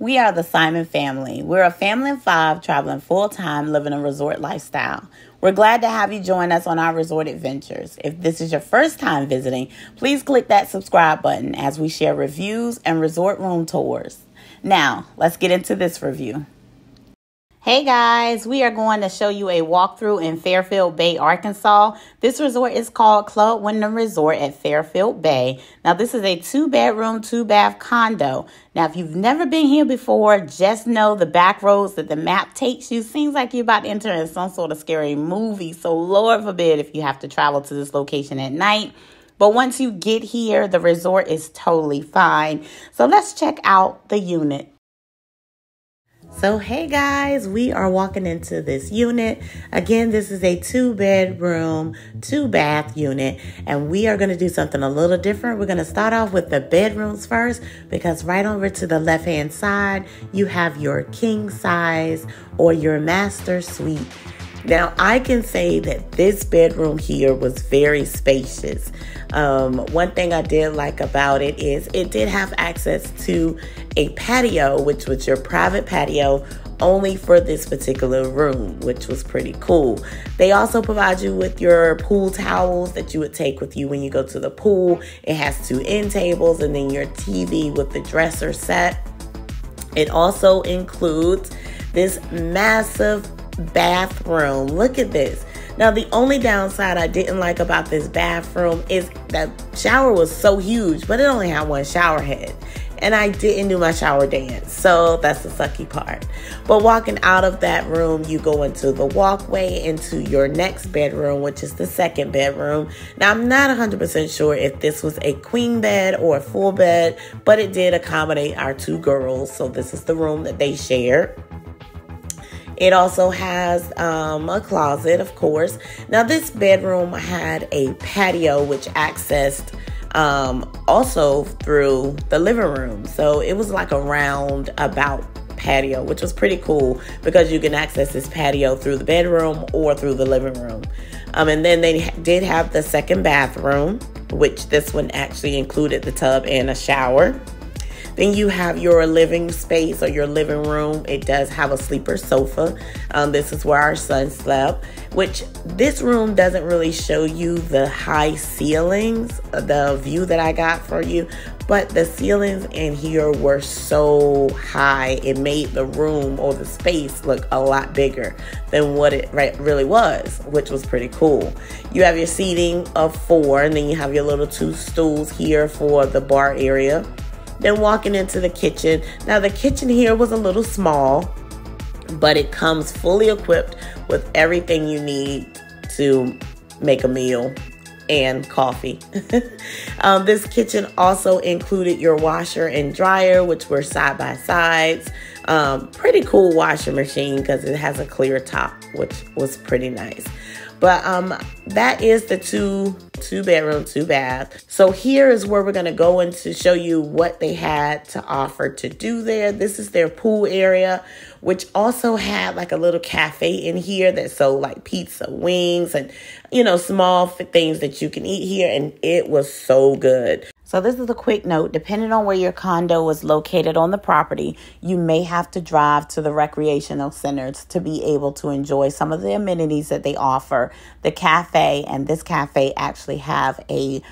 We are the Simon family. We're a family of 5 traveling full-time, living a resort lifestyle. We're glad to have you join us on our resort adventures. If this is your first time visiting, please click that subscribe button as we share reviews and resort room tours. Now, let's get into this review. Hey guys, we are going to show you a walkthrough in Fairfield Bay, Arkansas. This resort is called Club Wyndham Resort at Fairfield Bay. Now this is a 2-bedroom, 2-bath condo. Now if you've never been here before, just know the back roads that the map takes you seems like you're about to enter in some sort of scary movie. So Lord forbid if you have to travel to this location at night. But once you get here, the resort is totally fine. So let's check out the unit. So hey guys, we are walking into this unit. Again, this is a 2-bedroom, 2-bath unit, and we are going to do something a little different. We're going to start off with the bedrooms first, because right over to the left hand side, you have your king size or your master suite. Now, I can say that this bedroom here was very spacious. One thing I did like about it is it did have access to a patio, which was your private patio only for this particular room, which was pretty cool. They also provide you with your pool towels that you would take with you when you go to the pool. It has 2 end tables and then your TV with the dresser set. It also includes this massive bathroom. Look at this. Now, the only downside I didn't like about this bathroom is that shower was so huge, but it only had 1 shower head. And I didn't do my shower dance, so that's the sucky part. But walking out of that room, you go into the walkway into your next bedroom, which is the 2nd bedroom. Now, I'm not 100% sure if this was a queen bed or a full bed, but it did accommodate our 2 girls, so this is the room that they shared. It also has a closet, of course. Now, this bedroom had a patio which accessed also through the living room. So it was like a roundabout patio, which was pretty cool because you can access this patio through the bedroom or through the living room. And then they did have the 2nd bathroom, which this one actually included the tub and a shower. Then you have your living space or your living room. It does have a sleeper sofa. This is where our son slept, which this room doesn't really show you the high ceilings, the view that I got for you, but the ceilings in here were so high. It made the room or the space look a lot bigger than what it really was, which was pretty cool. You have your seating of 4, and then you have your little 2 stools here for the bar area. Then walking into the kitchen. Now the kitchen here was a little small, but it comes fully equipped with everything you need to make a meal and coffee. This kitchen also included your washer and dryer, which were side by sides. Pretty cool washing machine because it has a clear top, which was pretty nice. But that is the 2-bedroom, 2-bath. So here is where we're going to go in to show you what they had to offer to do there. This is their pool area, which also had like a little cafe in here that sold like pizza, wings, and, you know, small things that you can eat here. And it was so good. So this is a quick note. Depending on where your condo is located on the property, you may have to drive to the recreational centers to be able to enjoy some of the amenities that they offer. The cafe, and this cafe actually have a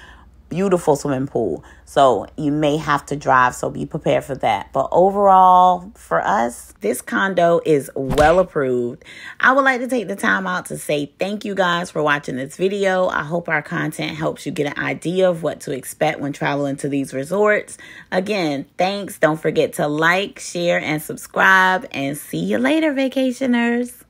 beautiful swimming pool. So you may have to drive, so be prepared for that. But overall, for us, this condo is well approved. I would like to take the time out to say thank you guys for watching this video. I hope our content helps you get an idea of what to expect when traveling to these resorts. Again, thanks. Don't forget to like, share, and subscribe. And see you later, vacationers.